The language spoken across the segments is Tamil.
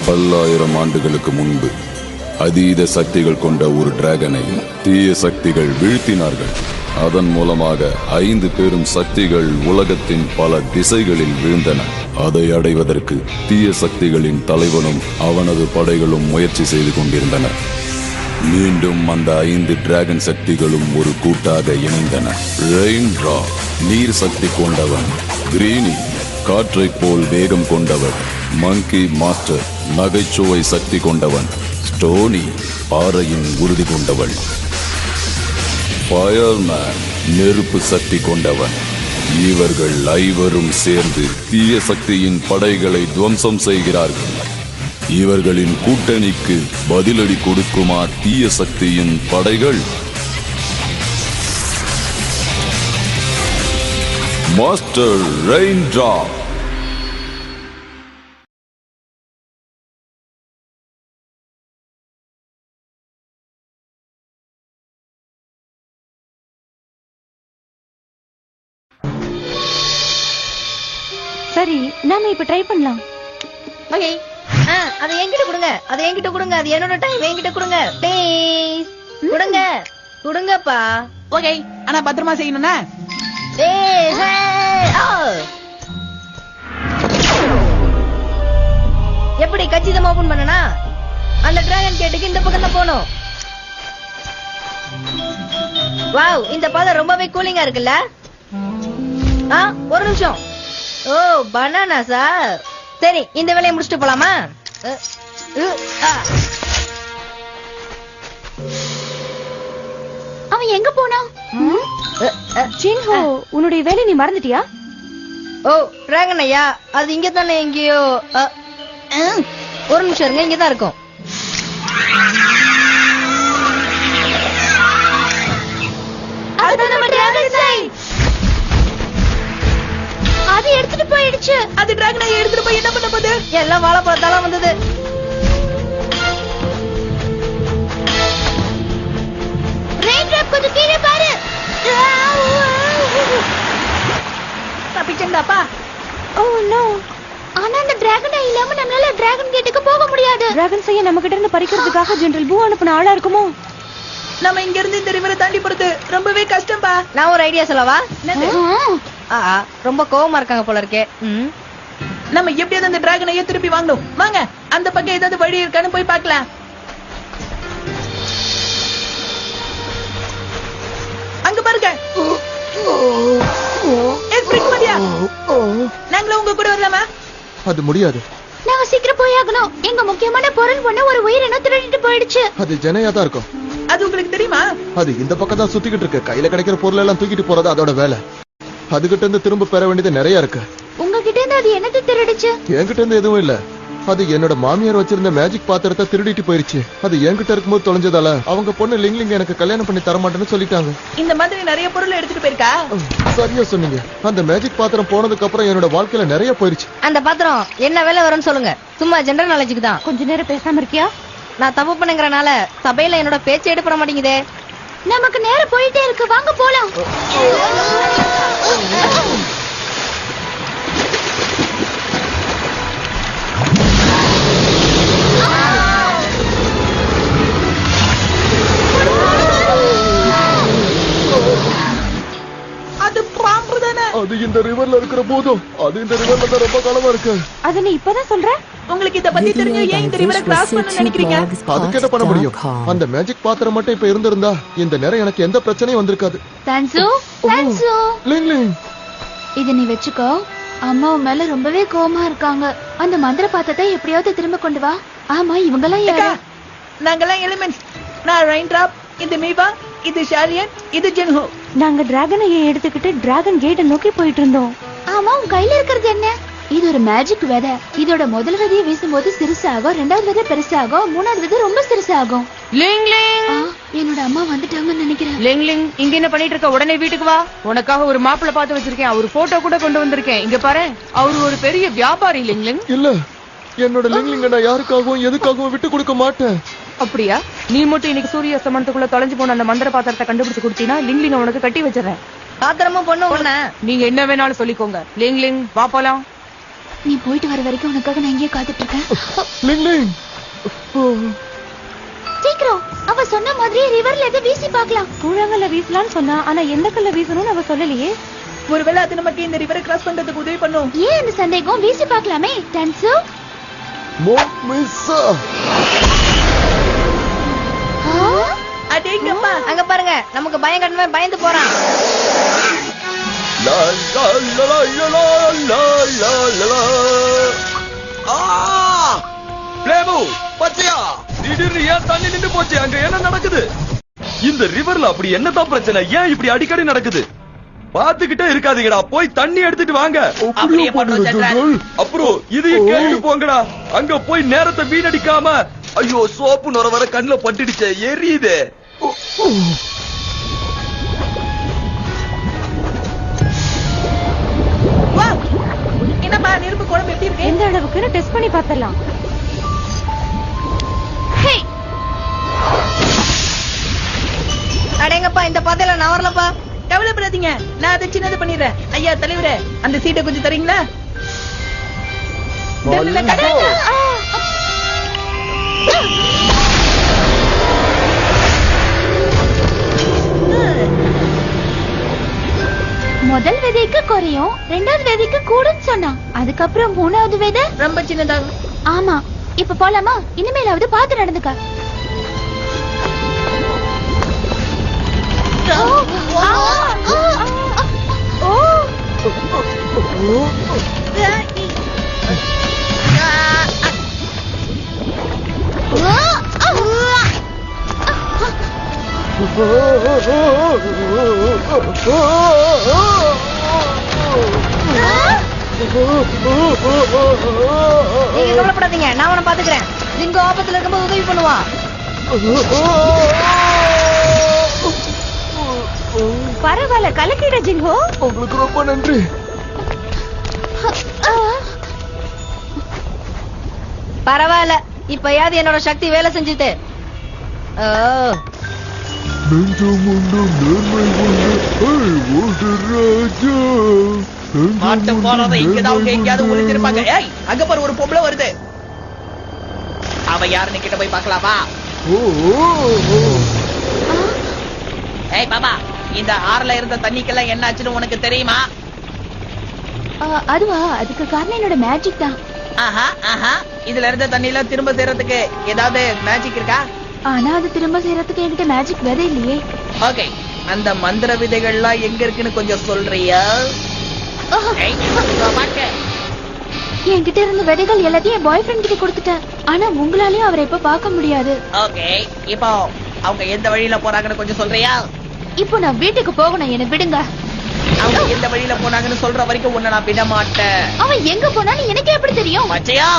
பல்லாயிரம் ஆண்டுகளுக்கு முன்பு அதீத சக்திகள் கொண்ட ஒரு டிராகனை தீய சக்திகள் வீழ்த்தினார்கள். அதன் மூலமாக 5 பெரும் சக்திகள் உலகத்தின் பல திசைகளில் வீழ்ந்தன. அதை அடைவதற்கு தீய சக்திகளின் தலைவனும் அவனது படைகளும் முயற்சி செய்து கொண்டிருந்தனர். மீண்டும் அந்த 5 டிராகன் சக்திகளும் ஒரு கூட்டாக இணைந்தன. ரெயின் டிரா நீர் சக்தி கொண்டவன், கிரீனி காற்றை போல் வேகம் கொண்டவன், மங்கி மாஸ்டர் நகைச்சுவை சக்தி கொண்டவன், ஸ்டோனி பாறையின் உறுதி கொண்டவள், ஃபயர்மேன் நெருப்பு சக்தி கொண்டவன். இவர்கள் ஐவரும் சேர்ந்து தீய சக்தியின் படைகளை துவம்சம் செய்கிறார்கள். இவர்களின் கூட்டணிக்கு பதிலடி கொடுக்குமா தீய சக்தியின் படைகள்? Master rain drop. சரி, நாம இப்ப ட்ரை பண்ணலாம். ஓகே, அதை என்கிட்ட கொடுங்க, அதை என்கிட்ட கொடுங்க, அது என்னோட டைம், என்கிட்ட கொடுங்க ப்ளீஸ். கொடுங்க கொடுங்கப்பா. ஓகே, ஆனா பத்திரமா செய்யணும்னா. எப்படி கச்சிதமா ஓபன் பண்ணனா? அந்த டிராகன் கேட்டுக்கு இந்த பக்கம் தான் போகணும். வாவ், இந்த பாதை ரொம்பவே கூலிங்கா இருக்குல்ல? ஒரு நிமிஷம். ஓ, பனானா சார். சரி, இந்த வேலையை முடிச்சுட்டு போலாமா? அவன் எங்க போனா? ஜின்ஹோ, உன்னுடைய வேலை நீ மறந்துட்டியா? ஓ, டிராகன் ஐயா, அது இங்க தானே எங்கேயோ. ஒரு நிமிஷம் இருங்க, இங்கதான் இருக்கும். அது எடுத்துட்டு போயிடுச்சு. அது டிராகனை எடுத்துட்டு போய் என்ன பண்ண போகுது? எல்லாம் வாழைப்பழத்தால வந்தது. ரெயின் டிராப் கொஞ்சம் கீழே பாரு. தப்பிச்சேன்டாப்பா. Oh no. ஆனா அந்த டிராகன் இல்லாம நம்மளால டிராகன் கேட்டுக்கு போக முடியாது. டிராகன் செய்ய நம்ம கிட்ட இருந்து பறிக்கிறதுக்காக ஜெனரல் பூ அனுப்புன ஆளா இருக்குமோ? நம்ம இங்க இருந்து இந்த ரிவரை தாண்டி போறது ரொம்பவே கஷ்டம்பா. நான் ஒரு ஐடியா சொல்லவா? ரொம்ப கோவமா இருக்காங்க போல இருக்கே. நம்ம எப்படியாவது அந்த டிராகனை திருப்பி வாங்கணும். வாங்க, அந்த பக்கம் ஏதாவது வழி இருக்கான்னு போய் பார்க்கலாம். அங்க பாருங்க. நாங்களும் உங்க கூட வரலாமா? அது முடியாது. நாங்க சீக்கிரம் போய் ஆகணும். எங்க முக்கியமான பொருள் ஒண்ணு ஒரு உயிரினம் திருடிட்டு போயிடுச்சு. அது ஜனையா தான் இருக்கும். அது உங்களுக்கு தெரியுமா? அது இந்த பக்கம் தான் சுத்திக்கிட்டு இருக்கு. கையில கிடைக்கிற பொருள் எல்லாம் தூக்கிட்டு போறது அதோட வேலை. அதுகிட்ட இருந்து திரும்ப பெற வேண்டியது நிறைய இருக்கு. உங்ககிட்ட இருந்து அது என்னது திருடிச்சு? என்கிட்ட இருந்து எதுவும் இல்ல. அது என்னோட மாமியார் வச்சிருந்த மேஜிக் பாத்திரத்தை திருடிட்டு போயிருச்சு. அது என்கிட்ட இருக்கும்போது தொலைஞ்சதால அவங்க பொண்ணு லிங்லிங் எனக்கு கல்யாணம் பண்ணி தர மாட்டேன்னு சொல்லிட்டாங்க. இந்த மாதிரி நிறைய பொருள் எடுத்துட்டு போயிருக்கா? சரியா சொன்னீங்க. அந்த மேஜிக் பாத்திரம் போனதுக்கு அப்புறம் என்னோட வாழ்க்கையில நிறைய போயிருச்சு. அந்த பாத்திரம் என்ன வேலை வரும்னு சொல்லுங்க. சும்மா ஜெனரல் நாலேஜுக்கு தான். கொஞ்ச நேரம் பேசாம இருக்கியா? நான் தப்பு பண்ணுங்கறனால சபையில என்னோட பேச்சு எடுப்பட மாட்டேங்குதே. நமக்கு நேரம் போயிட்டே இருக்கு, வாங்க போலாம். அது பாம்பு தானே? அது இந்த ரிவர்ல இருக்கிற போதும் அது இந்த ரிவர்ல தான் ரொம்ப காலமா இருக்கு. அத நீ இப்பதான் சொல்ற? உங்களுக்கு இத பத்தி தெரிஞ்சு ஏன் இந்த ரிவரை கிராஸ் பண்ண நினைக்கிறீங்க? அதுக்கு என்ன பண்ண முடியும்? அந்த மேஜிக் பாத்திரம் மட்டும் இப்ப இருந்திருந்தா இந்த நேரம் எனக்கு எந்த பிரச்சனையும் வந்திருக்காது. தான்சு, தான்சு, லிங்லிங், இத நீ வெச்சுக்கோ. அம்மா உன் மேல ரொம்பவே கோவமா இருக்காங்க. அந்த மந்திர பாத்திரத்தை எப்படியாவது திரும்ப கொண்டு வா. ஆமா, இவங்கெல்லாம் யாரு? நாங்கெல்லாம் எலிமெண்ட்ஸ். நான் ரெயின் டிராப், இது மீவா, இது ஷாரியன், இது ஜென்ஹோ. நாங்க டிராகனை எடுத்துக்கிட்டு டிராகன் கேட்டை நோக்கி போயிட்டு இருந்தோம். ஆமா, உன் கையில இருக்கிறது என்ன? இது ஒரு மேஜிக் விதை. இதோட முதல் விதையை வீசும்போது சிறுசாகும், ரெண்டாவது விதை பெருசாகும், மூணாவது விதை ரொம்ப சிறுசாகும். லிங் லிங், என்னோட அம்மா வந்துட்டாங்கன்னு நினைக்கிறேன். லிங் லிங், இங்க என்ன பண்ணிட்டு இருக்க? உடனே வீட்டுக்கு வா. உனக்காக ஒரு மாப்பிள்ளை பார்த்து வச்சிருக்கேன். அவர் போட்டோ கூட கொண்டு வந்திருக்கேன். இங்க பாரு, அவரு ஒரு பெரிய வியாபாரி. லிங் லிங், இல்ல, என்னோட லிங்லிங்க நான் யாருக்காகவும் எதுக்காகவும் விட்டு கொடுக்க மாட்டேன். அப்படியா? நீ மட்டும் இன்னைக்கு சூரிய அஸ்தமனத்துக்குள்ள தொலைஞ்சு போன அந்த மந்திர பாத்திரத்தை கண்டுபிடிச்சு கொடுத்தீனா லிங்லிங்க உனக்கு கட்டி வச்சிடறேன். பாத்திரமும் பொண்ணு ஒண்ணு. நீங்க என்ன வேணாலும் சொல்லிக்கோங்க. லிங் லிங், வா போலாம். நீ போயிட்டு வர வரைக்கும் உனக்காக நான் இங்கேயே காத்துட்டு இருக்கேன். லிங் லிங். சீக்கிரம், அவ சொன்ன மாதிரியே ரிவர்ல எதை வீசி பார்க்கலாம். கூழாங்கல்ல வீசலாம்னு சொன்னா, ஆனா எந்த கல்ல வீசணும்னு அவ சொல்லலையே. ஒருவேளை அது நமக்கு இந்த ரிவரை கிராஸ் பண்றதுக்கு உதவி பண்ணும். ஏன் அந்த சந்தேகம்? வீசி பார்க்கலாமே. டன்சு மிஸ்ஸா. அடேங்கப்பா, அங்க பாருங்க, நமக்கு பயம் கட்டவே பயந்து போறான். லா லா லா லா லா லா லா லா லா. பிளேபு பச்சையா, திடீர்னு ஏன் தண்ணி நின்னு போச்சு? அங்க என்ன நடக்குது? இந்த ரிவர்ல அப்படி என்னதான் பிரச்சனை? ஏன் இப்படி அடிக்கடி நடக்குது? பாத்துக்கிட்டே இருக்காதீங்கடா, போய் தண்ணி எடுத்துட்டு வாங்க. அப்படியே பண்றோம் ஜெனரல். அப்புறம் இதையும் கேட்டு போங்கடா. அங்க போய் நேரத்தை வீணடிக்காம. ஐயோ, சோப்பு நுர வர கண்ணுல பட்டுடுச்சே, எரியுது. என்னப்பா நெருப்பு குழம்பு எப்படி இருக்கு? எந்த அளவுக்குன்னு டெஸ்ட் பண்ணி பார்த்தலாம். அடேங்கப்பா, இந்த பாதையில நான் வரலப்பா. கவலைப்படாதீங்க, நான் அதை சின்னது பண்ணிடுறேன். ஐயா தலைவரே, அந்த சீட்டை கொஞ்சம் தரீங்களா? முதல் விதைக்கு குறையும், ரெண்டாவது விதைக்கு கூடும் சொன்னான். அதுக்கப்புறம் மூணாவது விதை ரொம்ப சின்னதாகும். ஆமா. இப்ப போலாமா? இனிமேலாவது பார்த்து நடந்துக்க. நீங்க கவலைப்படாதீங்க, நான் உன பாத்துக்கிறேன். லிங்கோ ஆபத்துல இருக்கும்போது உதவி பண்ணுவான். பரவாயில்ல, கலக்கிட ஜிங்கோ. உங்களுக்கு ரொம்ப நன்றி. பரவாயில்ல, இப்பயாவது என்னோட சக்தி வேலை செஞ்சுட்டு. நெஞ்சம் உண்டு, நேர்மை உண்டு. ராஜா மாட்டு போறத இங்கதான் அவங்க எங்கேயாவது ஒளிஞ்சிருப்பாங்க. ஏய், அங்க பாரு, ஒரு பொம்பளை வருது. அவ யாருன்னு கிட்ட போய் பார்க்கலாமா? ஏய் பாபா, இந்த ஆறுல இருந்த தண்ணிக்கெல்லாம் என்னாச்சுன்னு உனக்கு தெரியுமா? அதுவா, அதுக்கு காரணம் என்னோட மேஜிக் தான். ஆஹா ஆஹா, இதுல இருந்த தண்ணியில திரும்ப செய்யறதுக்கு ஏதாவது மேஜிக் இருக்கா? ஆனா அது திரும்ப செய்யறதுக்கு என்கிட்ட மேஜிக் விதை இல்லையே. ஓகே, அந்த மந்திர விதைகள்லாம் எங்க இருக்குன்னு கொஞ்சம் சொல்றியா? ஏய், இதோ பாக்க. என்கிட்ட இருந்த விதைகள் எல்லாத்தையும் என் பாய் ஃப்ரெண்ட் கிட்ட கொடுத்துட்டேன். ஆனா உங்களாலயும் அவரை இப்ப பார்க்க முடியாது. ஓகே, இப்போ அவங்க எந்த வழியில போறாங்கன்னு கொஞ்சம் சொல்றியா? இப்போ நான் வீட்டுக்கு போகணும், என்ன விடுங்க. அவங்க எந்த வழியில போனாங்கன்னு சொல்ற வரைக்கும் உன்னை நான் விட மாட்டேன். அவன் எங்க போனான்னு எனக்கு எப்படி தெரியும்? பச்சையா,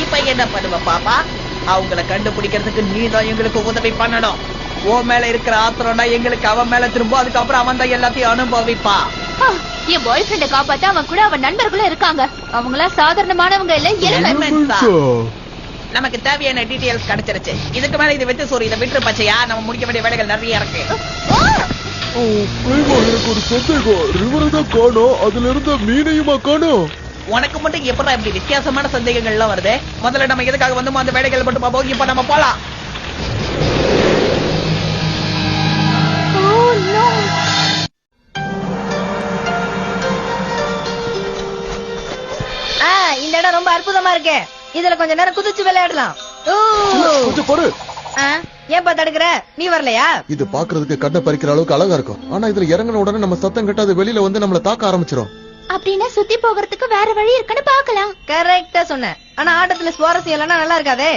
இப்ப என்ன பண்ணுவ பாப்பா? அவங்கள கண்டுபிடிக்கிறதுக்கு நீ தான் எங்களுக்கு உதவி பண்ணணும். உன் மேல இருக்கிற ஆத்திரம்னா எங்களுக்கு அவன் மேல திரும்ப, அதுக்கப்புறம் அவன் தான் எல்லாத்தையும் அனுபவிப்பா. என் பாய் ஃப்ரெண்ட காப்பாத்த அவன் கூட அவன் நண்பர்களும் இருக்காங்க. அவங்களா சாதாரணமானவங்க இல்ல, எலிமெண்ட்ஸ் தான். நமக்கு தேவையான டீடைல்ஸ் கிடைச்சிருச்சு. இதுக்கு மேல இதை வச்சு சோறு, இதை விட்டு பச்சையா, நம்ம முடிக்க வேண்டிய வேலைகள் நிறைய இருக்கு. எனக்கு ஒரு சந்தேகம். ரிவரை தான் காணோம், அதுல இருந்த மீனையுமா காணோம்? உனக்கு மட்டும் எப்படா இப்படி வித்தியாசமான சந்தேகங்கள் எல்லாம் வருது? முதல்ல நம்ம எதுக்காக வந்தோமோ அந்த வேலைகள் மட்டும் பாப்போம். இப்ப நம்ம போலாம். இந்த இடம் ரொம்ப அற்புதமா இருக்கு. இதுல கொஞ்ச நேரம் குதிச்சு விளையாடலாம். கொஞ்சம் பொறு. ஏன்பா தடுக்கிற? நீ வரலையா? இது பாக்குறதுக்கு கண்ணை பறிக்கிற அளவுக்கு அழகா இருக்கும். ஆனா இதுல இறங்கின உடனே நம்ம சத்தம் கேட்டு அது வெளியில வந்து நம்மள தாக்க ஆரம்பிச்சிரும். அப்படின்னா சுத்தி போகிறதுக்கு வேற வழி இருக்குன்னு பாக்கலாம். கரெக்டா சொன்ன. ஆனா ஆட்டத்துல சுவாரஸ்யம் இல்லைன்னா நல்லா இருக்காதே.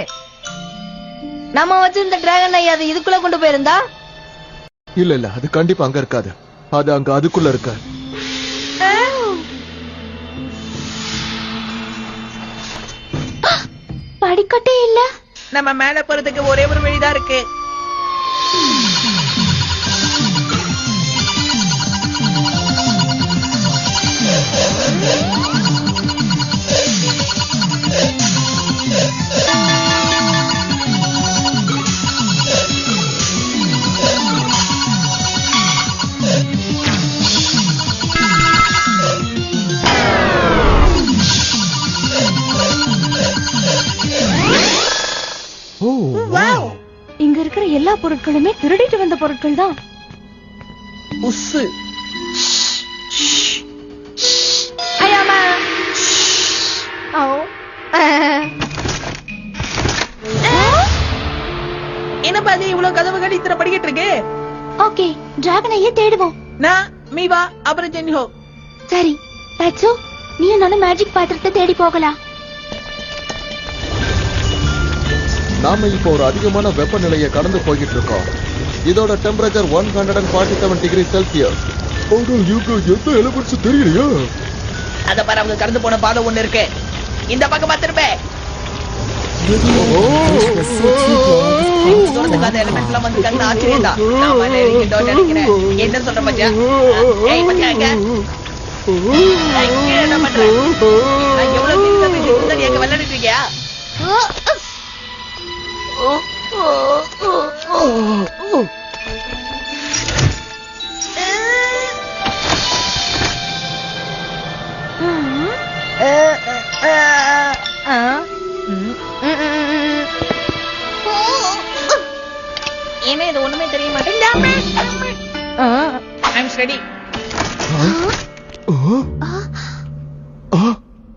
நம்ம வச்சிருந்த டிராகன் ஐயா அது இதுக்குள்ள கொண்டு போயிருந்தா? இல்ல, அது கண்டிப்பா அங்க இருக்காது. அது அங்க அதுக்குள்ள இருக்க. படிக்கட்டே இல்ல. நம்ம மேல போறதுக்கு ஒரே ஒரு வழிதான் இருக்கு. எல்லா பொருட்களுமே திருடிட்டு வந்த பொருட்கள் தான். உஸ்ஸு. ஐயாமா. ஓ. என்னப்பா அது இவ்வளவு கதவு கட்டி இத்தனை படிக்கிட்டு இருக்கு? ஓகே, டிராகனையே தேடுவோம். நான் மீவா அப்புறம் ஜென்ஹோ. சரி பட்சு, நீ நானும் மேஜிக் பாத்திரத்தை தேடி போகலாம். நாம இப்போ ஒரு அதிகமான வெப்பநிலையை கடந்து போய்கிட்டு இருக்கோம். இதோட டெம்பரேச்சர் 147 டிகிரி செல்சியஸ். எந்த எலிமெண்ட்ஸ் தெரியலையா? அத பாரு, அவங்க கடந்து போன பாதை ஒண்ணு இருக்கு. இந்த பக்கம் திரும்ப. எலிமெண்ட்லாம் வந்து ஆச்சரியம் தான். என்ன சொல்ற மச்சா? என்ன பண்ற? நான் எவ்வளவு எங்க விளையாடிட்டு இருக்கியா? என்ன இது ஒண்ணுமே தெரிய மாட்டேங்குது.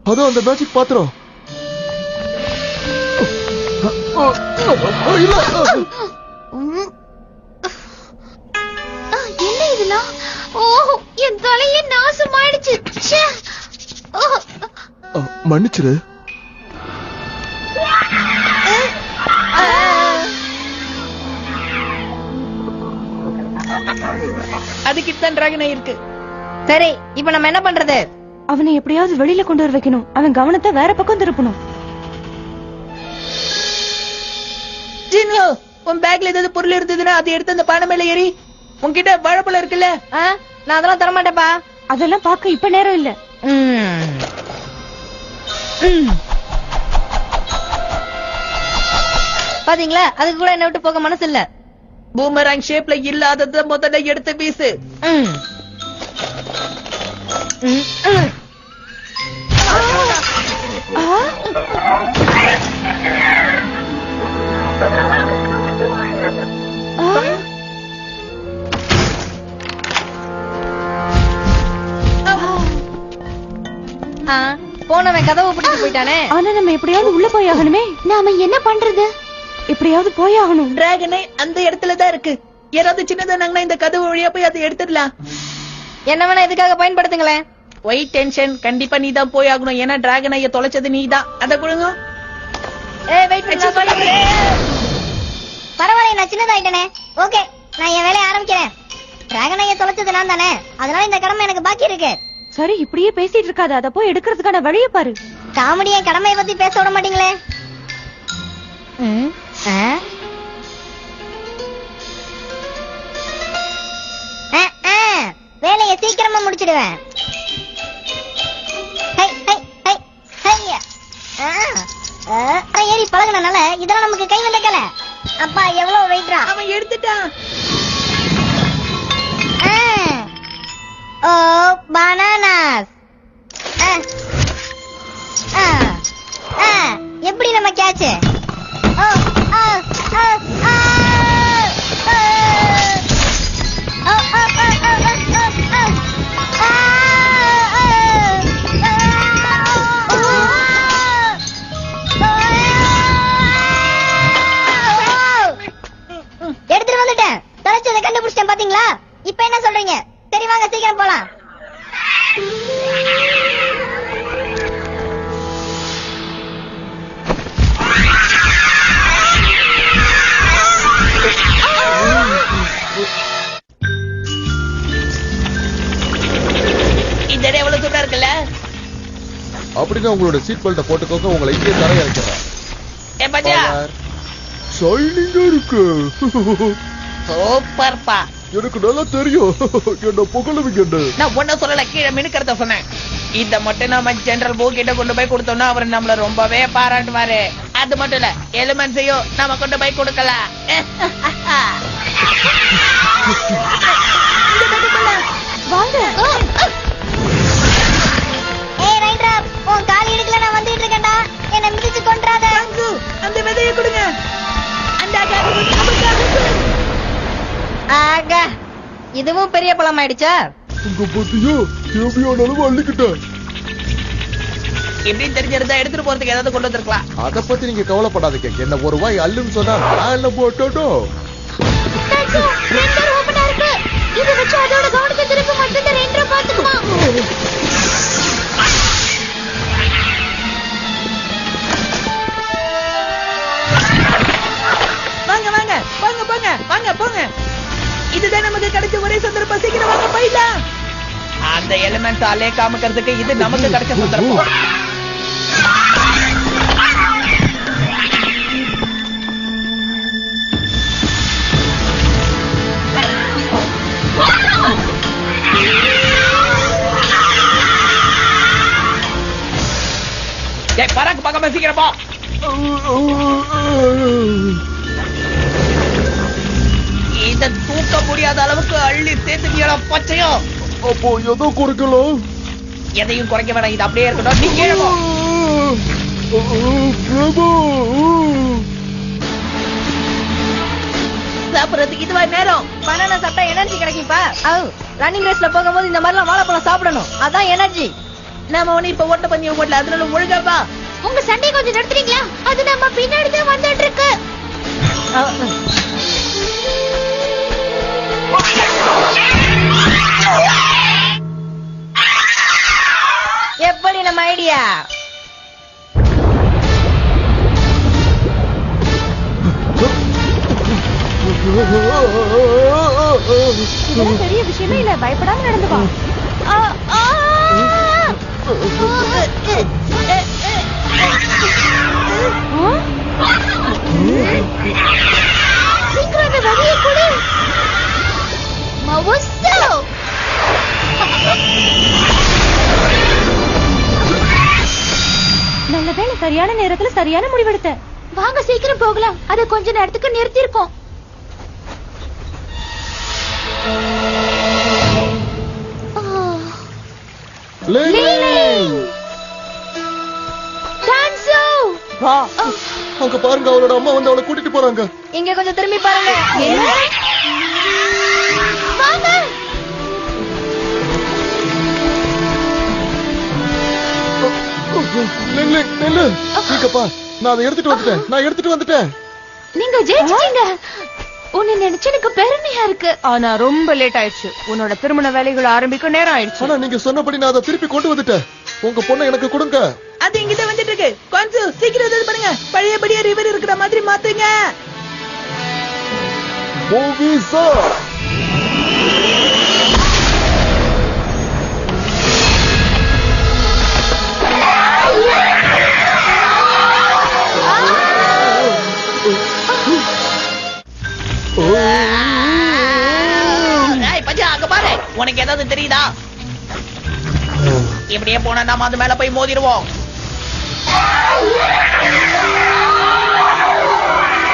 அதோ அந்த மேஜிக் பாத்திரம். என்ன இதெல்லாம்? ஓ, என் தலையே நாசமாயிடுச்சு. மன்னிச்சிரு. அதுக்கு தான் டிராகன் இருக்கு. சரி, இப்ப நம்ம என்ன பண்றது? அவனை எப்படியாவது வெளியில கொண்டு வர வைக்கணும். அவன் கவனத்தை வேற பக்கம் திருப்பணும். ஜின்ஹோ, உன் பேக்ல ஏதாவது பொருள் இருந்ததுன்னா அதை எடுத்து அந்த பானை மேல ஏறி. உன்கிட்ட வாழைப்பழம் இருக்குல்ல? நான் அதெல்லாம் தர மாட்டேப்பா. அதெல்லாம் பார்க்க இப்ப நேரம் இல்ல. பாத்தீங்களா, அதுக்கு கூட என்ன விட்டு போக மனசு இல்ல. பூமராங் ஷேப்ல இல்லாதத முதல்ல எடுத்து வீசு. போனவன் கதவை பிடிச்சு போயிட்டானே. ஆனா நம்ம எப்படியாவது உள்ள போய் ஆகணுமே. நாம என்ன பண்றது? எப்படியாவது போய் ஆகணும். டிராகனை அந்த இடத்துல தான் இருக்கு. யாராவது சின்னதானாங்கன்னா இந்த கதவு வழியா போய் அதை எடுத்துடலாம். என்ன வேணா இதுக்காக பயன்படுத்துங்களேன். ஒயிட் டென்ஷன், கண்டிப்பா நீ தான் போய் ஆகணும். ஏன்னா டிராகனை தொலைச்சது நீ தான். அத கொடுங்க. பரவாயில்ல, நான் சின்னதாயிட்டேனே. ஓகே, நான் என் வேலையை ஆரம்பிக்கிறேன். டிராகனைய தொலைச்சது நான் தானே, அதனால இந்த கடமை எனக்கு பாக்கி இருக்கு. சரி, இப்படியே பேசிட்டு இருக்காத. அத போய் எடுக்கிறதுக்கான வழியை பாரு. காமெடியை கடமையை பத்தி பேச விட மாட்டீங்களே. வேலையை சீக்கிரமா முடிச்சிடுவேன். ஏறி பழகுனால இதெல்லாம் நமக்கு கை வந்த கலை. அப்பா எவ்வளவு வெயிட்ரா? அவன் எடுத்துட்டான். ஓ பனானாஸ். எப்படி நம்ம கேட்ச்? எடுத்துட்டு வந்துட்டேன். தொலைச்சதை கண்டுபிடிச்சிட்டேன் பாத்தீங்களா? இப்ப என்ன சொல்றீங்க? சரி வாங்க சீக்கிரம் போலாம். இந்த இடம் எவ்வளவு சூடா இருக்குல்ல? அப்படின்னா உங்களோட சீட் பெல்ட்டை போட்டுக்கோங்க. உங்களை இங்கே தர இறக்கிறேன். ஏ பச்சா, ஷைனிங்கா இருக்கு. சூப்பர்ப்பா. எனக்கு நல்லா தெரியும். என்ன புகழுவீங்க. நான் ஒன்ன சொல்லல, கீழே மினுக்கிறத சொன்னேன். இத மட்டும் நம்ம ஜெனரல் போ கிட்ட கொண்டு போய் கொடுத்தோம்னா அவர் நம்மள ரொம்பவே பாராட்டுவாரு. அது மட்டும் இல்ல, எலிமெண்ட்ஸையும் நாம கொண்டு போய் கொடுக்கலாம். ஏய் ரைட்ரா, உன் கால் இடுக்கல நான் வந்துட்டு இருக்கேன்டா. என்ன மிதிச்சு கொன்றாத. அந்த விதையை கொடுங்க. அந்த அங்க இதுவும் பெரிய பழம் ஆயிடுச்சா? உங்க பத்தியோ எப்படியானாலும் அள்ளிக்கிட்டேன். எப்படின்னு தெரிஞ்சிருந்தா எடுத்துட்டு போறதுக்கு ஏதாவது கொண்டு வந்திருக்கலாம். அத பத்தி நீங்க கவலைப்படாதீங்க. என்ன ஒரு வாய் அள்ளுன்னு சொன்னா நான் என்ன போட்டோ. ஓபனா இருக்கு. இத வச்சு அதோட கவனத்தை திருப்பி மொத்தத்தை ரெண்டரை பாத்துக்குமா. வாங்க வாங்க வாங்க போங்க வாங்க போங்க. இதுதான் நமக்கு கிடைச்ச ஒரே சந்தர்ப்பம். சீக்கிரம் வாங்க போயிடலாம். அந்த எலிமெண்ட் அலே காமிக்கிறதுக்கு இது நமக்கு கிடைச்ச சந்தர்ப்பம். பராக்கு பக்கமா சீக்கிரம் போ. இத தூக்க முடியாத அளவுக்கு அள்ளி சேர்த்துட்டியடா பச்சையும். அப்போ எதோ குறைக்கலாம். எதையும் குறைக்க வேணாம். இது அப்படியே இருக்கட்டும். நீ கீழே போ. பிரபு சாப்பிடறதுக்கு இதுவா நேரம். பனானா சாப்பிட்டா எனர்ஜி கிடைக்கும்பா. ரன்னிங் ரேஸ்ல போகும்போது இந்த மாதிரிலாம் வாழைப்பழம் சாப்பிடணும். அதான் எனர்ஜி. நாம ஒண்ணு இப்ப ஓட்ட பண்ணி ஓட்டல. அதனால ஒழுங்காப்பா. உங்க சண்டை கொஞ்சம் நடத்துறீங்களா? அது நம்ம பின்னாடி தான் வந்துட்டு இருக்கு. எப்படி நம்ம ஐடியா? இதெல்லாம் பெரிய விஷயமே இல்ல. பயப்படாம நடந்து வா. சீக்கிரம் அந்த வழியை கொடு. மவுசு. நல்ல வேளை சரியான நேரத்துல சரியான முடிவெடுத்த. வாங்க சீக்கிரம் போகலாம். அதை கொஞ்ச நேரத்துக்கு நிறுத்தி இருக்கோம். அங்க பாருங்க, அவளோட அம்மா வந்து அவளை கூட்டிட்டு போறாங்க. இங்க கொஞ்சம் திரும்பி பாருங்க. வாங்க. நெல்லு சீக்கப்பா. நான் அதை எடுத்துட்டு வந்துட்டேன். நீங்க ஜெயிச்சிட்டீங்க. உன்னை நினைச்சு எனக்கு பெருமையா இருக்கு. ஆனா ரொம்ப லேட் ஆயிடுச்சு. உன்னோட திருமண வேலைகள் ஆரம்பிக்க நேரம் ஆயிடுச்சு. ஆனா நீங்க சொன்னபடி நான் அதை திருப்பி கொண்டு வந்துட்டேன். உங்க பொண்ணை எனக்கு கொடுங்க. அது இங்கிட்ட வந்துட்டு இருக்கு. கொஞ்சம் சீக்கிரம் இது பண்ணுங்க. பழையபடியா ரிவர் இருக்கிற மாதிரி மாத்துங்க. மூவிஸா அங்க பாரு. உனக்கு ஏதாவது தெரியுதா? இப்படியே போனா நாம அது மேல போய் மோதிடுவோம்.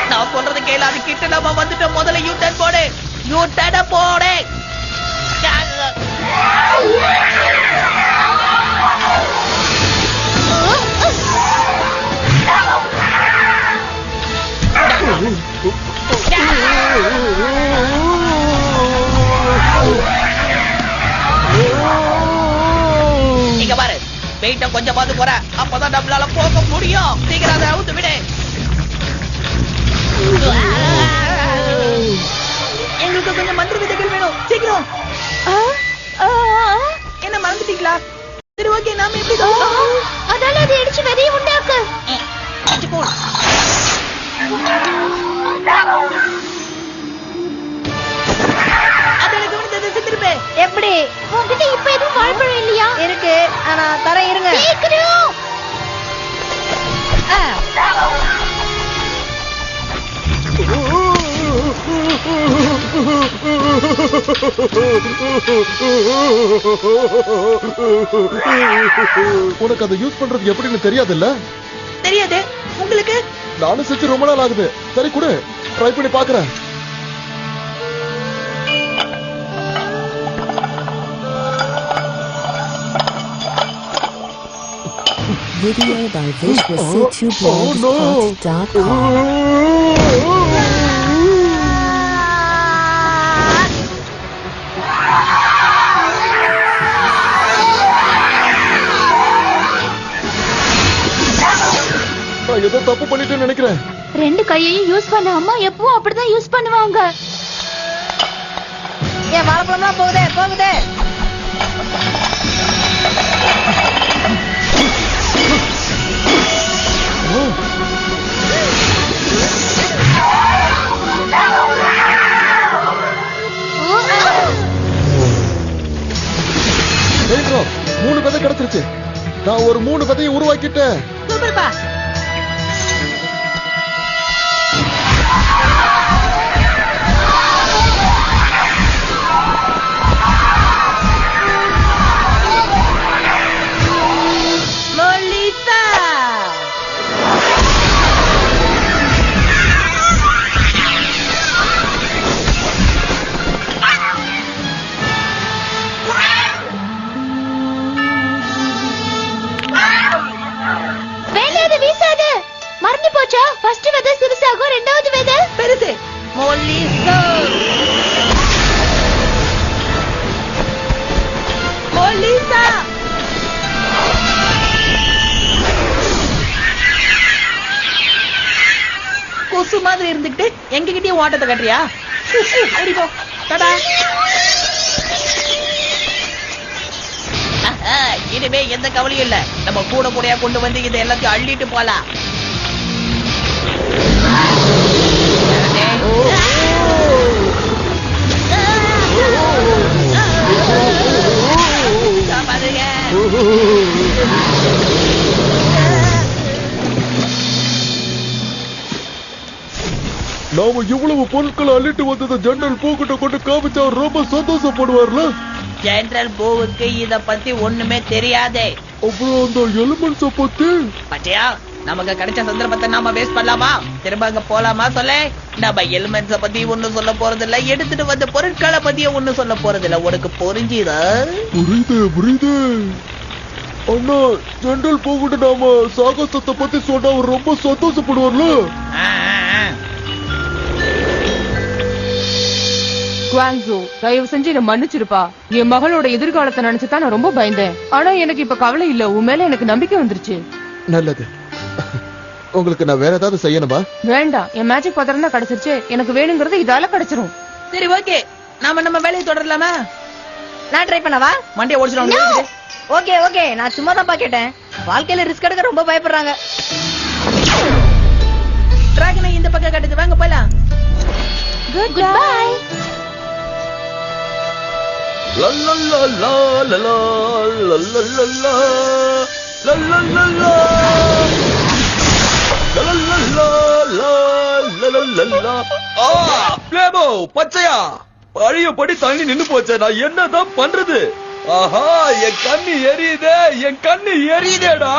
நான் சொல்றது கேளு. அது கிட்ட நம்ம வந்துட்டு முதல்ல யூ டர்ன் போடு. யூ டர்ன் போடு. இங்க பாரு. வெயிட்ட கொஞ்சம் பார்த்து போற. அப்பதான் நம்மளால போக முடியும். சீக்கிரம் அதை அவுத்து விடு. எங்களுக்கு கொஞ்சம் மந்திர விதைகள் வேணும். சீக்கிரம். என்ன மறந்துட்டீங்களா? சரி ஓகே, நாம எப்படி அதால அதை அடிச்சு விதையை உண்டாக்கு. எப்படி? உங்ககிட்ட இப்ப எதுவும் வாழைப்பழம் இல்லையா? இருக்கு. ஆனா தர இருங்க. சீக்கிரம். உனக்கு அதை யூஸ் பண்றது எப்படின்னு தெரியாதுல்ல? தெரியாது. உங்களுக்கு? நானும் செஞ்சு ரொம்ப நாள் ஆகுது. சரி கொடு, ட்ரை பண்ணி பாக்குறேன். Video by visualc2blogspot.com. நான் ஏதோ தப்பு பண்ணிட்டேன்னு நினைக்கிறேன். ரெண்டு கையையும் யூஸ் பண்ண அம்மா எப்பவும் அப்படிதான் யூஸ் பண்ணுவாங்க. ஏன் வாழைப்பழம்லாம் போகுதே போகுதே. ஏய்ரோ, 3 விதை கிடைச்சிருச்சு. நான் ஒரு 3 விதையை உருவாக்கிட்டேன். சூப்பர்ப்பா. லோலிதா. வேண்டாது, வீசாது. மறந்து போச்சா? ஃபர்ஸ்ட் விதை சிறுசாகும், ரெண்டாவது விதை பெருசு. மோலிசா. மோலிசா. கொசு மாதிரி இருந்துகிட்டு எங்ககிட்டயும் ஓட்டத்தை கட்டுறியா? ஓடி போ. டாடா. இனிமே எந்த கவலையும் இல்ல. நம்ம கூட கூடையா கொண்டு வந்து இதை எல்லாத்தையும் அள்ளிட்டு போலாம். பாருங்க. நாம இவ்வளவு பொருட்களை அள்ளிட்டு வந்ததை ஜெனரல் பூக்கிட்ட கொண்டு காமிச்சா அவர் ரொம்ப சந்தோஷப்படுவார்ல. ஜெனரல் பூவுக்கு இத பத்தி ஒண்ணுமே தெரியாதே. அப்புறம் அந்த எலிமெண்ட்ஸ பத்தி பச்சையா, நமக்கு கிடைச்ச சந்தர்ப்பத்தை நாம வேஸ்ட் பண்ணலாமா? திரும்ப அங்க போலாமா? சொல்ல. நம்ம எலிமெண்ட்ஸ பத்தி ஒண்ணும் சொல்ல போறது இல்ல, எடுத்துட்டு வந்த பொருட்களை பத்தியும் ஒண்ணும் சொல்ல போறது இல்ல. உனக்கு புரிஞ்சுதா? புரியுது புரியுது. அண்ணா, ஜெனரல் பூக்கிட்ட நாம சாகசத்தை பத்தி சொன்னா அவர் ரொம்ப சந்தோஷப்படுவார்ல. குவாங்ஸோ, தயவு செஞ்சு என்ன மன்னிச்சிருப்பா. என் மகளோட எதிர்காலத்தை நினைச்சுதான் நான் ரொம்ப பயந்தேன். ஆனா எனக்கு இப்ப கவலை இல்ல. உன் மேல எனக்கு நம்பிக்கை வந்துருச்சு. நல்லது. உங்களுக்கு நான் வேற ஏதாவது செய்யணுமா? வேண்டாம், என் மேஜிக் பத்திரம் தான் கிடைச்சிருச்சு. எனக்கு வேணுங்கிறது இதால கிடைச்சிரும். சரி, ஓகே. நாம நம்ம வேலையை தொடரலாமா? நான் ட்ரை பண்ணவா? மண்டியை ஓடிச்சிடும். ஓகே ஓகே, நான் சும்மா தான் கேட்டேன். வாழ்க்கையில ரிஸ்க் எடுக்க ரொம்ப பயப்படுறாங்க. டிராகனை இந்த பக்கம் கட்டுது. வாங்க போலாம். Good bye. லா லா லா லா லா லா லா லா லா லா லா லா லா லா லா. ஆ, பிளேபோ, பச்சையா, பழையபடி தண்ணி நின்னு போச்சே. நான் என்னதான் பண்றது? ஆஹா, என் கண்ணு எரியுதே, என் கண்ணு எரியுதேடா.